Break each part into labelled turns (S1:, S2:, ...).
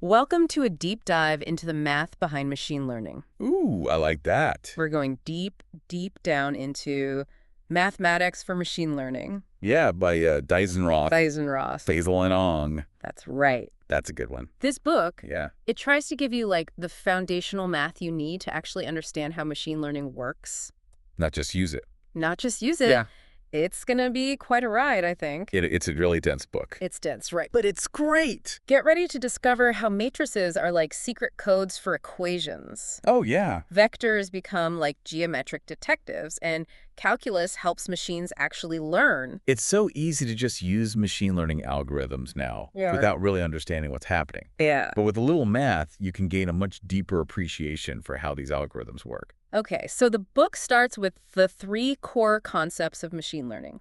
S1: Welcome to a deep dive into the math behind machine learning.
S2: Ooh, I like that.
S1: We're going deep, deep down into mathematics for machine learning.
S2: Yeah, by Deisenroth,
S1: Deisenroth.
S2: Faisal and Ong.
S1: That's right.
S2: That's a good one.
S1: This book,
S2: Yeah.
S1: it tries to give you like the foundational math you need to actually understand how machine learning works.
S2: Not just use it.
S1: Not just use it.
S2: Yeah.
S1: It's going to be quite a ride, I think.
S2: It's a really dense book.
S1: It's dense, right?
S2: But it's great.
S1: Get ready to discover how matrices are like secret codes for equations.
S2: Oh, yeah.
S1: Vectors become like geometric detectives, and calculus helps machines actually learn.
S2: It's so easy to just use machine learning algorithms now without really understanding what's happening.
S1: Yeah.
S2: But with a little math, you can gain a much deeper appreciation for how these algorithms work.
S1: Okay, so the book starts with the three core concepts of machine learning: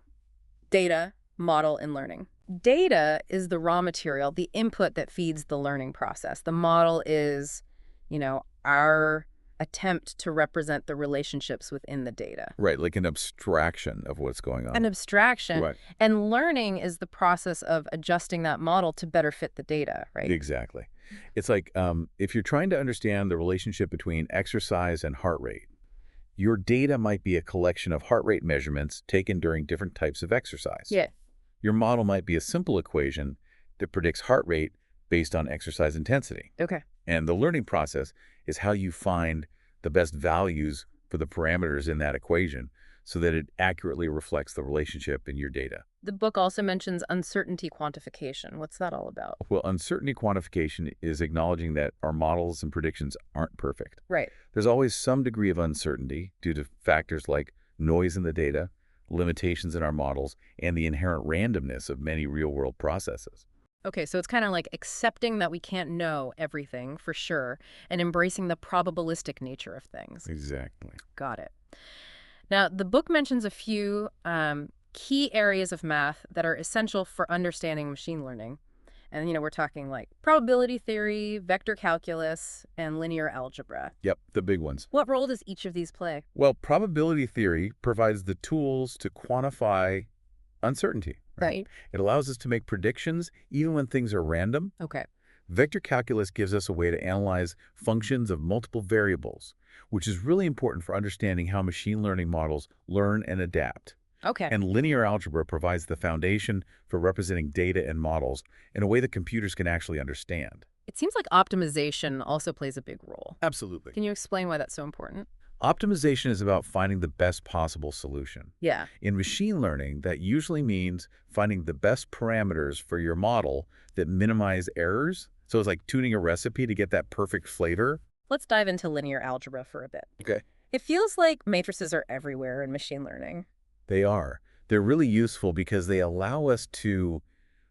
S1: data, model, and learning. Data is the raw material, the input that feeds the learning process. The model is, our attempt to represent the relationships within the data.
S2: Right, like an abstraction of what's going on.
S1: An abstraction.
S2: Right.
S1: And learning is the process of adjusting that model to better fit the data, right?
S2: Exactly. It's like if you're trying to understand the relationship between exercise and heart rate, your data might be a collection of heart rate measurements taken during different types of exercise.
S1: Yeah.
S2: Your model might be a simple equation that predicts heart rate based on exercise intensity.
S1: Okay.
S2: And the learning process is how you find the best values for the parameters in that equation so that it accurately reflects the relationship in your data.
S1: The book also mentions uncertainty quantification. What's that all about?
S2: Well, uncertainty quantification is acknowledging that our models and predictions aren't perfect.
S1: Right.
S2: There's always some degree of uncertainty due to factors like noise in the data, limitations in our models, and the inherent randomness of many real-world processes.
S1: Okay, so it's kind of like accepting that we can't know everything for sure and embracing the probabilistic nature of things.
S2: Exactly.
S1: Got it. Now, the book mentions a few key areas of math that are essential for understanding machine learning. And, we're talking like probability theory, vector calculus, and linear algebra.
S2: Yep, the big ones.
S1: What role does each of these play?
S2: Well, probability theory provides the tools to quantify uncertainty.
S1: Right.
S2: It allows us to make predictions even when things are random.
S1: Okay.
S2: Vector calculus gives us a way to analyze functions of multiple variables, which is really important for understanding how machine learning models learn and adapt.
S1: Okay.
S2: And linear algebra provides the foundation for representing data and models in a way that computers can actually understand.
S1: It seems like optimization also plays a big role.
S2: Absolutely.
S1: Can you explain why that's so important?
S2: Optimization is about finding the best possible solution.
S1: Yeah.
S2: In machine learning, that usually means finding the best parameters for your model that minimize errors. So it's like tuning a recipe to get that perfect flavor.
S1: Let's dive into linear algebra for a bit.
S2: Okay.
S1: It feels like matrices are everywhere in machine learning.
S2: They are. They're really useful because they allow us to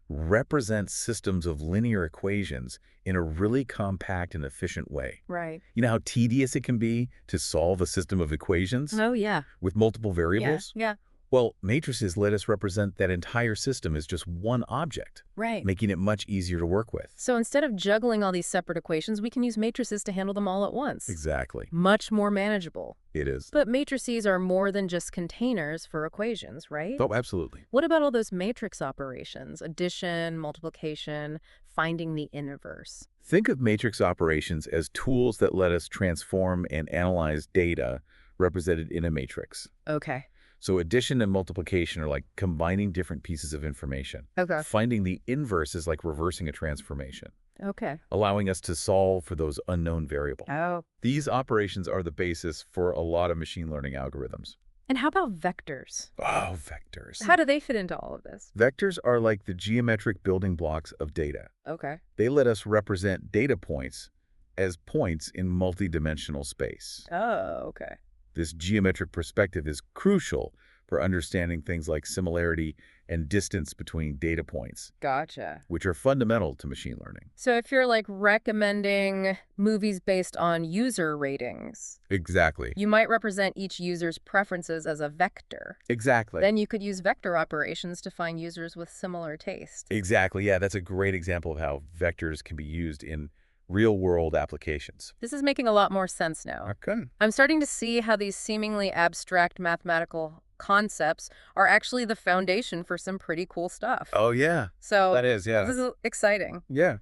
S2: represent systems of linear equations in a really compact and efficient way.
S1: Right.
S2: You know how tedious it can be to solve a system of equations
S1: Oh, yeah.
S2: with multiple variables?
S1: Yeah.
S2: Well, matrices let us represent that entire system as just one object,
S1: Right.
S2: making it much easier to work with.
S1: So instead of juggling all these separate equations, we can use matrices to handle them all at once.
S2: Exactly.
S1: Much more manageable.
S2: It is.
S1: But matrices are more than just containers for equations, right?
S2: Oh, absolutely.
S1: What about all those matrix operations? Addition, multiplication, finding the inverse.
S2: Think of matrix operations as tools that let us transform and analyze data represented in a matrix.
S1: Okay.
S2: So addition and multiplication are like combining different pieces of information.
S1: Okay.
S2: Finding the inverse is like reversing a transformation,
S1: Okay.
S2: allowing us to solve for those unknown variables.
S1: Oh.
S2: These operations are the basis for a lot of machine learning algorithms.
S1: And how about vectors?
S2: Oh, vectors.
S1: How do they fit into all of this?
S2: Vectors are like the geometric building blocks of data.
S1: Okay.
S2: They let us represent data points as points in multidimensional space.
S1: Oh, okay.
S2: This geometric perspective is crucial for understanding things like similarity and distance between data points,
S1: Gotcha.
S2: which are fundamental to machine learning.
S1: So if you're like recommending movies based on user ratings,
S2: Exactly.
S1: you might represent each user's preferences as a vector.
S2: Exactly.
S1: Then you could use vector operations to find users with similar taste.
S2: Exactly. Yeah, that's a great example of how vectors can be used in real-world applications.
S1: This is making a lot more sense now.
S2: Okay.
S1: I'm starting to see how these seemingly abstract mathematical concepts are actually the foundation for some pretty cool stuff.
S2: Oh, yeah.
S1: So
S2: That is, yeah.
S1: this is exciting.
S2: Yeah.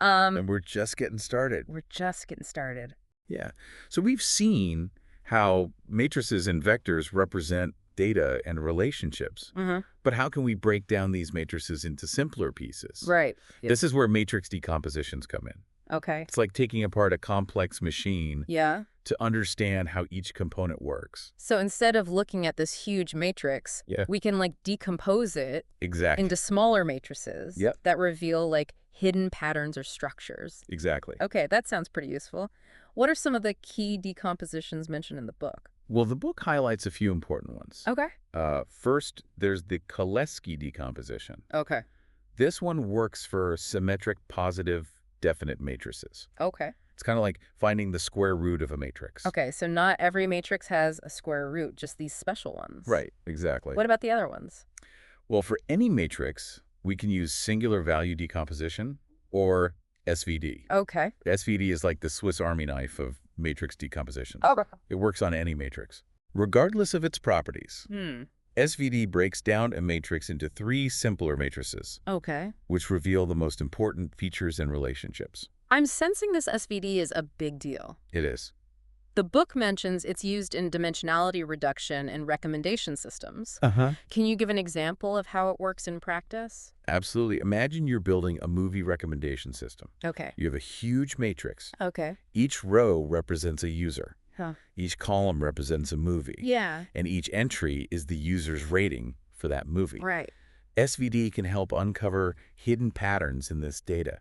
S2: And we're just getting started.
S1: We're just getting started.
S2: Yeah. So we've seen how matrices and vectors represent data and relationships. But how can we break down these matrices into simpler pieces?
S1: Right. Yep.
S2: This is where matrix decompositions come in.
S1: Okay.
S2: It's like taking apart a complex machine
S1: Yeah.
S2: to understand how each component works.
S1: So instead of looking at this huge matrix, we can like decompose it
S2: Exactly.
S1: into smaller matrices
S2: Yep.
S1: that reveal like hidden patterns or structures.
S2: Exactly.
S1: Okay, that sounds pretty useful. What are some of the key decompositions mentioned in the book?
S2: Well, the book highlights a few important ones.
S1: Okay.
S2: First, there's the Koleski decomposition.
S1: Okay.
S2: This one works for symmetric, positive, definite matrices.
S1: Okay.
S2: It's kind of like finding the square root of a matrix.
S1: Okay, so not every matrix has a square root, just these special ones.
S2: Right, exactly.
S1: What about the other ones?
S2: Well, for any matrix, we can use singular value decomposition or SVD.
S1: Okay.
S2: SVD is like the Swiss Army knife of matrix decomposition.
S1: Okay.
S2: It works on any matrix. Regardless of its properties, SVD breaks down a matrix into 3 simpler matrices,
S1: Okay.
S2: which reveal the most important features and relationships.
S1: I'm sensing this SVD is a big deal.
S2: It is.
S1: The book mentions it's used in dimensionality reduction and recommendation systems. Can you give an example of how it works in practice?
S2: Absolutely. Imagine you're building a movie recommendation system.
S1: Okay.
S2: You have a huge matrix.
S1: Okay.
S2: Each row represents a user.
S1: Huh.
S2: Each column represents a movie.
S1: Yeah.
S2: And each entry is the user's rating for that movie.
S1: Right.
S2: SVD can help uncover hidden patterns in this data.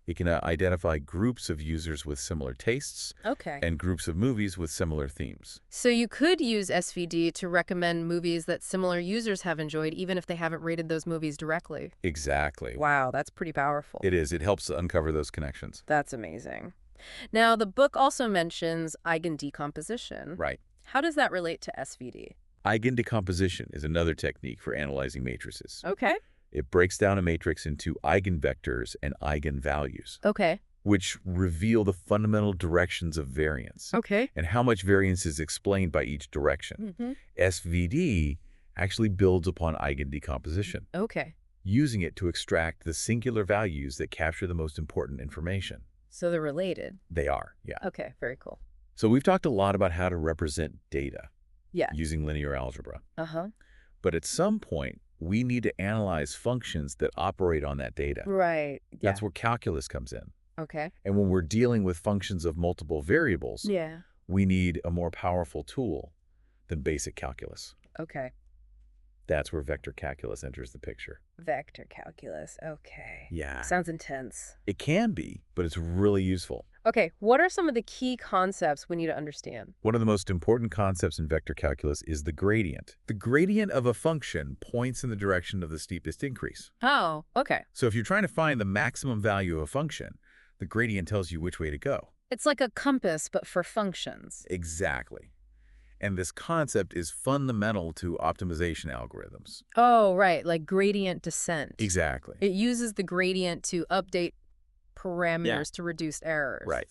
S2: It can identify groups of users with similar tastes
S1: Okay.
S2: and groups of movies with similar themes.
S1: So you could use SVD to recommend movies that similar users have enjoyed, even if they haven't rated those movies directly.
S2: Exactly.
S1: Wow, that's pretty powerful.
S2: It is. It helps uncover those connections.
S1: That's amazing. Now, the book also mentions eigendecomposition.
S2: Right.
S1: How does that relate to SVD?
S2: Eigendecomposition is another technique for analyzing matrices.
S1: Okay.
S2: It breaks down a matrix into eigenvectors and eigenvalues,
S1: Okay.
S2: which reveal the fundamental directions of variance
S1: Okay.
S2: and how much variance is explained by each direction. SVD actually builds upon eigendecomposition,
S1: Okay.
S2: using it to extract the singular values that capture the most important information.
S1: So they're related.
S2: They are, yeah.
S1: Okay, very cool.
S2: So we've talked a lot about how to represent data
S1: Yeah.
S2: using linear algebra.
S1: Uh-huh.
S2: But at some point, we need to analyze functions that operate on that data.
S1: Right. Yeah.
S2: That's where calculus comes in.
S1: Okay.
S2: And when we're dealing with functions of multiple variables,
S1: Yeah.
S2: we need a more powerful tool than basic calculus.
S1: Okay.
S2: That's where vector calculus enters the picture.
S1: Vector calculus. Okay.
S2: Yeah.
S1: Sounds intense.
S2: It can be, but it's really useful.
S1: Okay, what are some of the key concepts we need to understand?
S2: One of the most important concepts in vector calculus is the gradient. The gradient of a function points in the direction of the steepest increase.
S1: Oh, okay.
S2: So if you're trying to find the maximum value of a function, the gradient tells you which way to go.
S1: It's like a compass, but for functions.
S2: Exactly. And this concept is fundamental to optimization algorithms.
S1: Oh, right, like gradient descent.
S2: Exactly.
S1: It uses the gradient to update parameters to reduce errors.
S2: Right.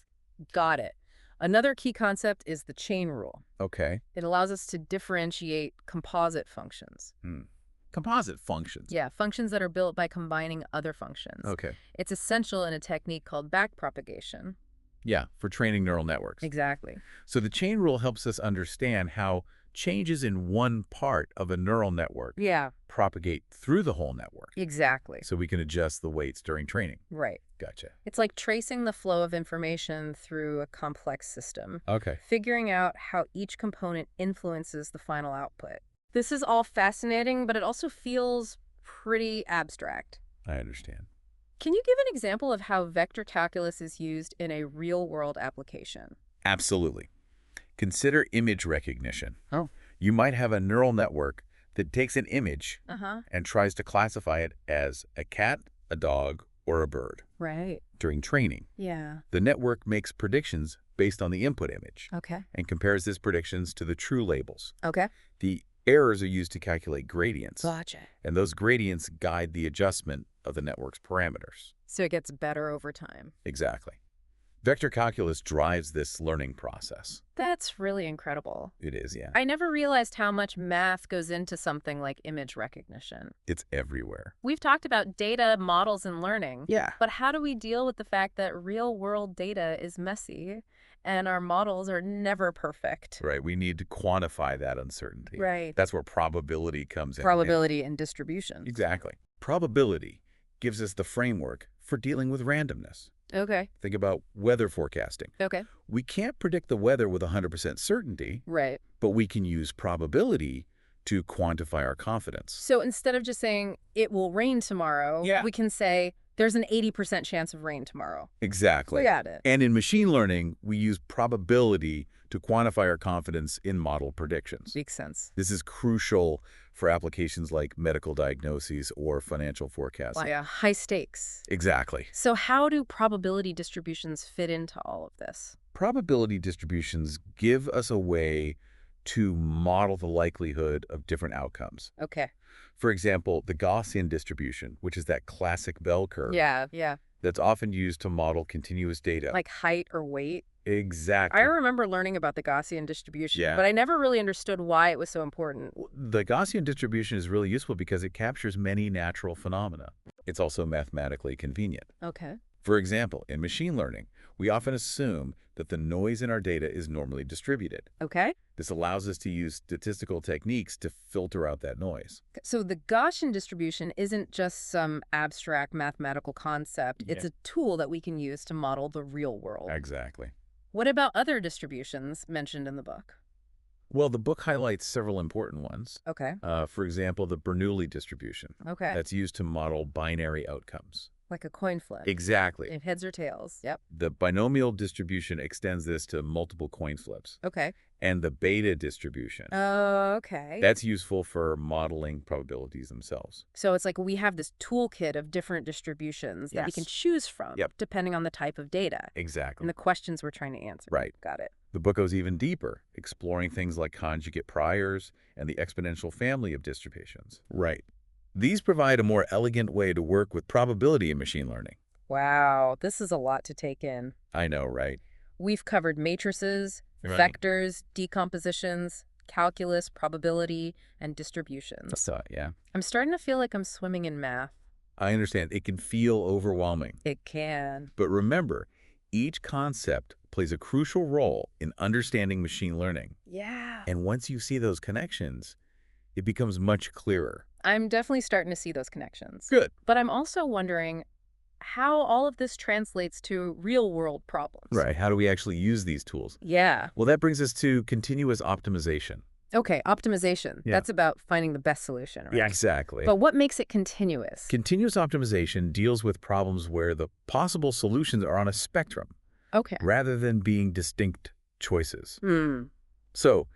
S1: Got it. Another key concept is the chain rule.
S2: Okay.
S1: It allows us to differentiate composite functions.
S2: Composite functions.
S1: Yeah, functions that are built by combining other functions.
S2: Okay.
S1: It's essential in a technique called backpropagation.
S2: Yeah, for training neural networks.
S1: Exactly.
S2: So the chain rule helps us understand how changes in one part of a neural network propagate through the whole network.
S1: Exactly.
S2: So we can adjust the weights during training.
S1: Right.
S2: Gotcha.
S1: It's like tracing the flow of information through a complex system,
S2: Okay.
S1: figuring out how each component influences the final output. This is all fascinating, but it also feels pretty abstract.
S2: I understand.
S1: Can you give an example of how vector calculus is used in a real-world application?
S2: Absolutely. Consider image recognition.
S1: Oh.
S2: You might have a neural network that takes an image and tries to classify it as a cat, a dog, or a bird.
S1: Right.
S2: During training,
S1: Yeah.
S2: the network makes predictions based on the input image
S1: Okay.
S2: and compares these predictions to the true labels.
S1: Okay.
S2: The errors are used to calculate gradients,
S1: Gotcha.
S2: and those gradients guide the adjustment of the network's parameters.
S1: So it gets better over time.
S2: Exactly. Vector calculus drives this learning process.
S1: That's really incredible.
S2: It is, yeah.
S1: I never realized how much math goes into something like image recognition.
S2: It's everywhere.
S1: We've talked about data, models, and learning.
S2: Yeah.
S1: But how do we deal with the fact that real-world data is messy and our models are never perfect?
S2: Right. We need to quantify that uncertainty.
S1: Right.
S2: That's where probability comes in.
S1: Probability and distribution.
S2: Exactly. Probability gives us the framework for dealing with randomness.
S1: Okay.
S2: Think about weather forecasting.
S1: Okay.
S2: We can't predict the weather with 100% certainty,
S1: Right.
S2: but we can use probability to quantify our confidence.
S1: So instead of just saying it will rain tomorrow,
S2: Yeah.
S1: we can say there's an 80% chance of rain tomorrow.
S2: Exactly.
S1: We got it.
S2: And in machine learning, we use probability to quantify our confidence in model predictions.
S1: Makes sense.
S2: This is crucial for applications like medical diagnoses or financial forecasting.
S1: Yeah, high stakes.
S2: Exactly.
S1: So how do probability distributions fit into all of this?
S2: Probability distributions give us a way to model the likelihood of different outcomes.
S1: Okay.
S2: For example, the Gaussian distribution, which is that classic bell curve
S1: Yeah.
S2: that's often used to model continuous data.
S1: Like height or weight.
S2: Exactly.
S1: I remember learning about the Gaussian distribution,
S2: Yeah.
S1: but I never really understood why it was so important.
S2: The Gaussian distribution is really useful because it captures many natural phenomena. It's also mathematically convenient.
S1: Okay.
S2: For example, in machine learning, we often assume that the noise in our data is normally distributed.
S1: Okay.
S2: This allows us to use statistical techniques to filter out that noise.
S1: So the Gaussian distribution isn't just some abstract mathematical concept. It's a tool that we can use to model the real world.
S2: Exactly.
S1: What about other distributions mentioned in the book?
S2: Well, the book highlights several important ones.
S1: Okay.
S2: For example, the Bernoulli distribution.
S1: Okay.
S2: That's used to model binary outcomes.
S1: Like a coin flip.
S2: Exactly.
S1: In heads or tails. Yep.
S2: The binomial distribution extends this to multiple coin flips.
S1: Okay.
S2: And the beta distribution.
S1: Okay.
S2: That's useful for modeling probabilities themselves.
S1: So it's like we have this toolkit of different distributions that we can
S2: Yes.
S1: choose from
S2: Yep.
S1: depending on the type of data
S2: Exactly.
S1: and the questions we're trying to answer.
S2: Right.
S1: Got it.
S2: The book goes even deeper, exploring things like conjugate priors and the exponential family of distributions. Right. These provide a more elegant way to work with probability in machine learning.
S1: Wow. This is a lot to take in.
S2: I know, right?
S1: We've covered matrices,
S2: Right.
S1: vectors, decompositions, calculus, probability, and distributions.
S2: So, yeah.
S1: I'm starting to feel like I'm swimming in math.
S2: I understand. It can feel overwhelming.
S1: It can.
S2: But remember, each concept plays a crucial role in understanding machine learning.
S1: Yeah.
S2: And once you see those connections, it becomes much clearer.
S1: I'm definitely starting to see those connections.
S2: Good.
S1: But I'm also wondering how all of this translates to real-world problems.
S2: Right. How do we actually use these tools?
S1: Yeah.
S2: Well, that brings us to continuous optimization.
S1: Okay, optimization.
S2: Yeah.
S1: That's about finding the best solution, right?
S2: Yeah, exactly.
S1: But what makes it continuous?
S2: Continuous optimization deals with problems where the possible solutions are on a spectrum
S1: Okay.
S2: rather than being distinct choices.
S1: Hmm.
S2: So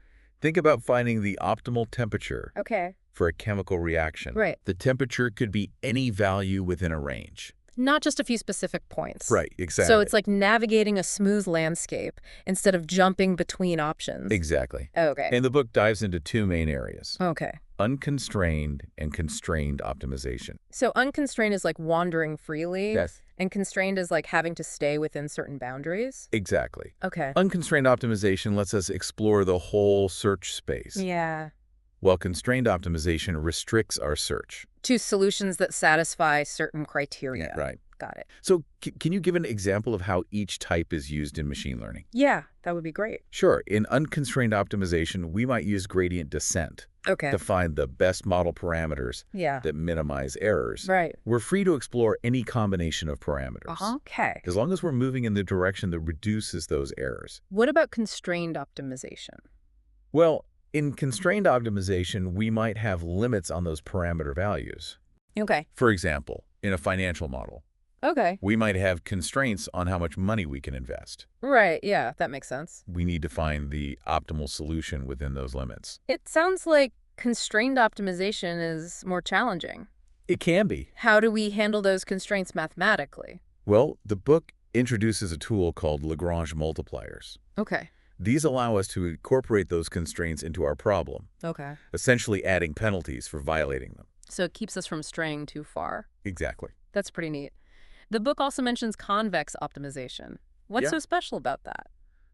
S2: think about finding the optimal temperature
S1: Okay.
S2: for a chemical reaction.
S1: Right.
S2: The temperature could be any value within a range.
S1: Not just a few specific points.
S2: Right, exactly.
S1: So it's like navigating a smooth landscape instead of jumping between options.
S2: Exactly.
S1: Okay.
S2: And the book dives into two main areas:
S1: Okay.
S2: unconstrained and constrained optimization.
S1: So unconstrained is like wandering freely.
S2: Yes.
S1: And constrained is like having to stay within certain boundaries.
S2: Exactly.
S1: Okay.
S2: Unconstrained optimization lets us explore the whole search space,
S1: Yeah.
S2: while constrained optimization restricts our search.
S1: To solutions that satisfy certain criteria.
S2: Right.
S1: Got it.
S2: So can you give an example of how each type is used in machine learning?
S1: Yeah, that would be great.
S2: Sure. In unconstrained optimization, we might use gradient descent
S1: Okay.
S2: to find the best model parameters
S1: Yeah.
S2: that minimize errors.
S1: Right.
S2: We're free to explore any combination of parameters,
S1: Okay.
S2: as long as we're moving in the direction that reduces those errors.
S1: What about constrained optimization?
S2: Well, in constrained optimization, we might have limits on those parameter values.
S1: Okay.
S2: For example, in a financial model,
S1: Okay.
S2: we might have constraints on how much money we can invest.
S1: Right. Yeah, that makes sense.
S2: We need to find the optimal solution within those limits.
S1: It sounds like constrained optimization is more challenging.
S2: It can be.
S1: How do we handle those constraints mathematically?
S2: Well, the book introduces a tool called Lagrange multipliers.
S1: Okay.
S2: These allow us to incorporate those constraints into our problem,
S1: Okay.
S2: essentially adding penalties for violating them.
S1: So it keeps us from straying too far.
S2: Exactly.
S1: That's pretty neat. The book also mentions convex optimization. What's
S2: Yeah.
S1: so special about that?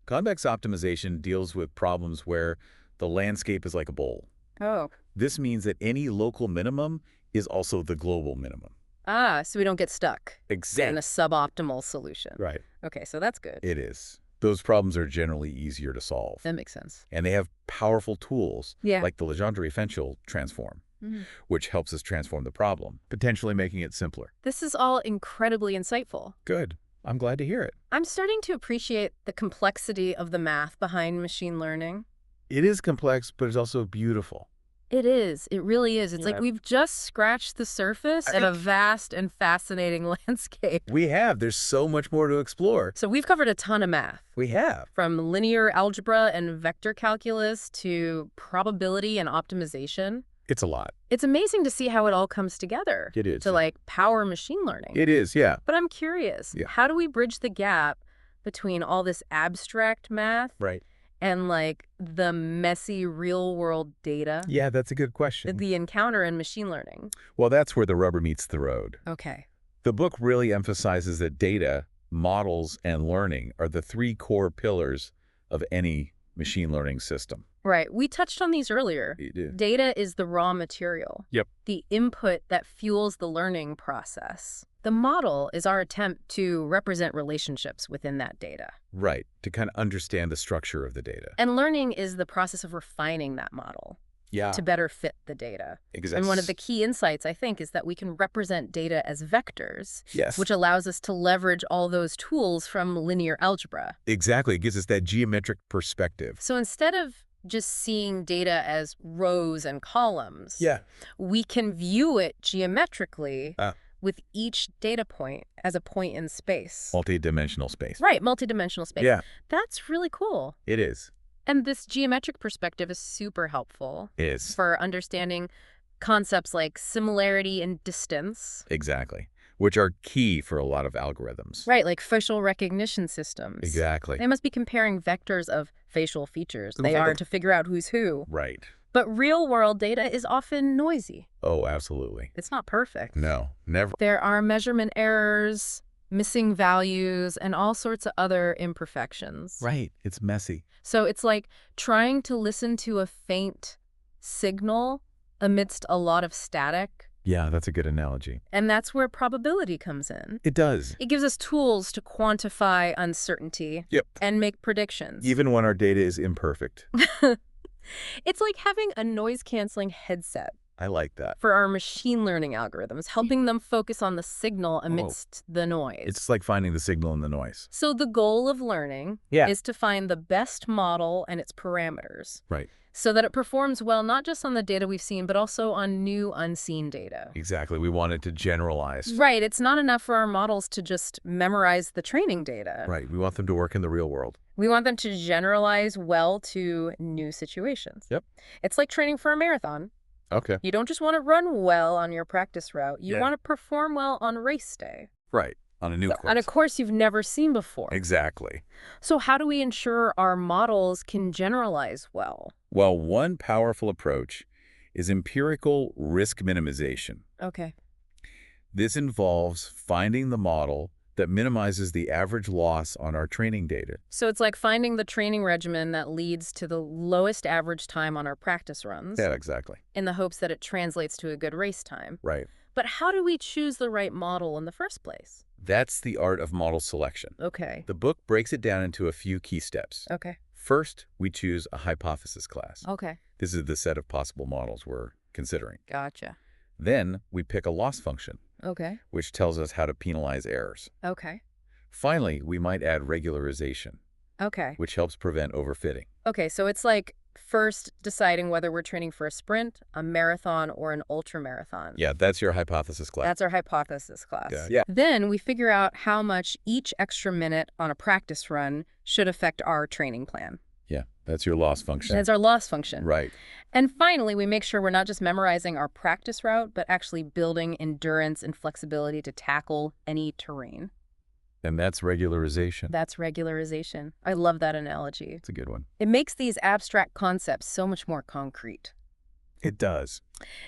S2: Convex optimization deals with problems where the landscape is like a bowl.
S1: Oh.
S2: This means that any local minimum is also the global minimum.
S1: Ah, so we don't get stuck in a
S2: Exactly.
S1: suboptimal solution.
S2: Right.
S1: Okay, so that's good.
S2: It is. Those problems are generally easier to solve.
S1: That makes sense.
S2: And they have powerful tools,
S1: Yeah.
S2: like the Legendre-Fenchel transform,
S1: Mhm.
S2: which helps us transform the problem, potentially making it simpler.
S1: This is all incredibly insightful.
S2: Good. I'm glad to hear it.
S1: I'm starting to appreciate the complexity of the math behind machine learning.
S2: It is complex, but it's also beautiful.
S1: It is. It really is. It's
S2: Yeah.
S1: like we've just scratched the surface of a vast and fascinating landscape.
S2: We have. There's so much more to explore.
S1: So we've covered a ton of math,
S2: We have.
S1: from linear algebra and vector calculus to probability and optimization.
S2: It's a lot.
S1: It's amazing to see how it all comes together
S2: It is.
S1: to like power machine learning.
S2: It is, yeah.
S1: But I'm curious,
S2: Yeah.
S1: how do we bridge the gap between all this abstract math
S2: Right.
S1: and like the messy real world data
S2: Yeah, that's a good
S1: that
S2: question.
S1: we encounter in machine learning?
S2: Well, that's where the rubber meets the road.
S1: Okay.
S2: The book really emphasizes that data, models, and learning are the three core pillars of any machine learning system.
S1: Right. We touched on these earlier.
S2: You do.
S1: Data is the raw material.
S2: Yep.
S1: The input that fuels the learning process. The model is our attempt to represent relationships within that data.
S2: Right, to kind of understand the structure of the data.
S1: And learning is the process of refining that model
S2: Yeah,
S1: to better fit the data.
S2: exactly.
S1: And one of the key insights, I think, is that we can represent data as vectors,
S2: Yes,
S1: which allows us to leverage all those tools from linear algebra.
S2: exactly. It gives us that geometric perspective.
S1: So instead of just seeing data as rows and columns,
S2: Yeah.
S1: we can view it geometrically
S2: Ah.
S1: with each data point as a point in space.
S2: Multi-dimensional space.
S1: Right, multidimensional space.
S2: Yeah,
S1: That's really cool.
S2: it is.
S1: And this geometric perspective is super helpful
S2: It is.
S1: for understanding concepts like similarity and distance.
S2: Exactly. Which are key for a lot of algorithms.
S1: Right, like facial recognition systems.
S2: Exactly.
S1: They must be comparing vectors of facial features. They
S2: Exactly.
S1: are to figure out who's who.
S2: Right.
S1: But real-world data is often noisy.
S2: Oh, absolutely.
S1: It's not perfect.
S2: No, never.
S1: There are measurement errors, missing values, and all sorts of other imperfections.
S2: Right. It's messy.
S1: So it's like trying to listen to a faint signal amidst a lot of static.
S2: Yeah, that's a good analogy.
S1: And that's where probability comes in.
S2: It does.
S1: It gives us tools to quantify uncertainty
S2: Yep.
S1: and make predictions.
S2: Even when our data is imperfect.
S1: It's like having a noise-canceling headset
S2: I like that.
S1: for our machine learning algorithms, helping them focus on the signal amidst the noise.
S2: It's like finding the signal in the noise.
S1: So the goal of learning
S2: Yeah.
S1: is to find the best model and its parameters
S2: Right.
S1: so that it performs well not just on the data we've seen, but also on new unseen data.
S2: Exactly. We want it to generalize.
S1: Right. It's not enough for our models to just memorize the training data.
S2: Right. We want them to work in the real world.
S1: We want them to generalize well to new situations.
S2: Yep.
S1: It's like training for a marathon.
S2: Okay.
S1: You don't just want to run well on your practice route. You
S2: Yeah.
S1: want to perform well on race day.
S2: Right. On a new course.
S1: On a course you've never seen before.
S2: Exactly.
S1: So how do we ensure our models can generalize well?
S2: Well, one powerful approach is empirical risk minimization.
S1: Okay.
S2: This involves finding the model that minimizes the average loss on our training data.
S1: So it's like finding the training regimen that leads to the lowest average time on our practice runs
S2: Yeah, exactly.
S1: in the hopes that it translates to a good race time.
S2: Right.
S1: But how do we choose the right model in the first place?
S2: That's the art of model selection.
S1: Okay.
S2: The book breaks it down into a few key steps.
S1: Okay.
S2: First, we choose a hypothesis class.
S1: Okay.
S2: This is the set of possible models we're considering.
S1: Gotcha.
S2: Then we pick a loss function,
S1: Okay.
S2: which tells us how to penalize errors.
S1: Okay.
S2: Finally, we might add regularization,
S1: Okay.
S2: which helps prevent overfitting.
S1: Okay, so it's like first deciding whether we're training for a sprint, a marathon, or an ultramarathon.
S2: Yeah, that's your hypothesis class.
S1: That's our hypothesis class.
S2: Yeah.
S1: Then we figure out how much each extra minute on a practice run should affect our training plan.
S2: Yeah, that's your loss function.
S1: That's our loss function.
S2: Right.
S1: And finally, we make sure we're not just memorizing our practice route, but actually building endurance and flexibility to tackle any terrain.
S2: And that's regularization.
S1: That's regularization. I love that analogy.
S2: It's a good one.
S1: It makes these abstract concepts so much more concrete.
S2: It does.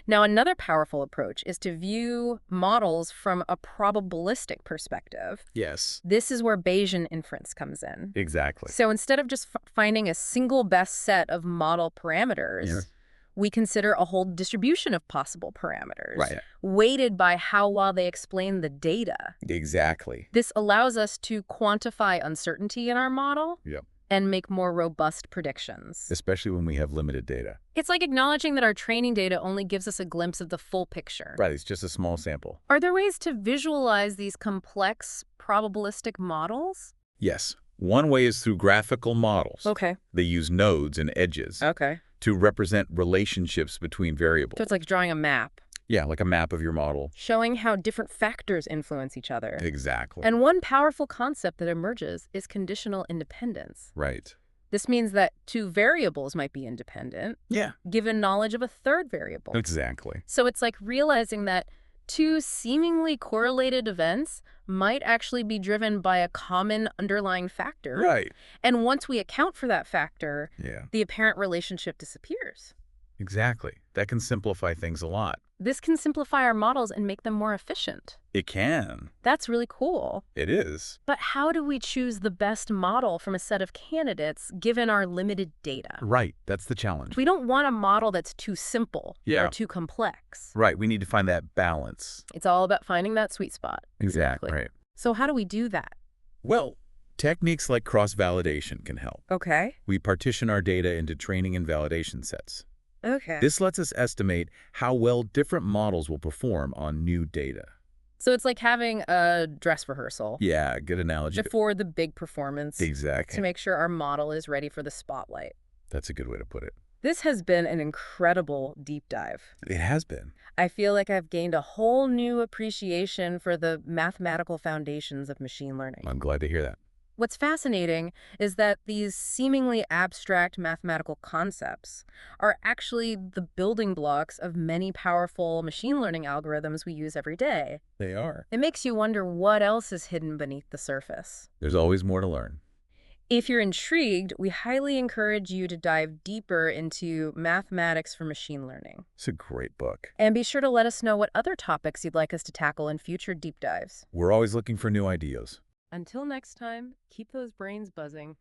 S1: Now, another powerful approach is to view models from a probabilistic perspective.
S2: Yes.
S1: This is where Bayesian inference comes in.
S2: Exactly.
S1: So instead of just finding a single best set of model parameters, we consider a whole distribution of possible parameters, weighted by how well they explain the data.
S2: Exactly.
S1: This allows us to quantify uncertainty in our model and make more robust predictions.
S2: Especially when we have limited data.
S1: It's like acknowledging that our training data only gives us a glimpse of the full picture.
S2: Right, it's just a small sample.
S1: Are there ways to visualize these complex probabilistic models?
S2: Yes. One way is through graphical models.
S1: Okay.
S2: They use nodes and edges to represent relationships between variables.
S1: So it's like drawing a map.
S2: Yeah, like a map of your model.
S1: Showing how different factors influence each other.
S2: Exactly.
S1: And one powerful concept that emerges is conditional independence.
S2: Right.
S1: This means that two variables might be independent, given knowledge of a third variable.
S2: Exactly.
S1: So it's like realizing that two seemingly correlated events might actually be driven by a common underlying factor.
S2: Right.
S1: And once we account for that factor,
S2: Yeah.
S1: the apparent relationship disappears.
S2: Exactly. That can simplify things a lot.
S1: This can simplify our models and make them more efficient.
S2: It can.
S1: That's really cool.
S2: It is.
S1: But how do we choose the best model from a set of candidates given our limited data?
S2: Right. That's the challenge.
S1: We don't want a model that's too simple or too complex.
S2: Right. We need to find that balance.
S1: It's all about finding that sweet spot.
S2: Exactly. Right.
S1: So how do we do that?
S2: Well, techniques like cross-validation can help.
S1: Okay.
S2: We partition our data into training and validation sets.
S1: Okay.
S2: This lets us estimate how well different models will perform on new data.
S1: So it's like having a dress rehearsal.
S2: Yeah, good analogy.
S1: Before the big performance.
S2: Exactly.
S1: To make sure our model is ready for the spotlight.
S2: That's a good way to put it.
S1: This has been an incredible deep dive.
S2: It has been.
S1: I feel like I've gained a whole new appreciation for the mathematical foundations of machine learning.
S2: I'm glad to hear that.
S1: What's fascinating is that these seemingly abstract mathematical concepts are actually the building blocks of many powerful machine learning algorithms we use every day.
S2: They are.
S1: It makes you wonder what else is hidden beneath the surface.
S2: There's always more to learn.
S1: If you're intrigued, we highly encourage you to dive deeper into mathematics for machine learning.
S2: It's a great book.
S1: And be sure to let us know what other topics you'd like us to tackle in future deep dives.
S2: We're always looking for new ideas.
S1: Until next time, keep those brains buzzing.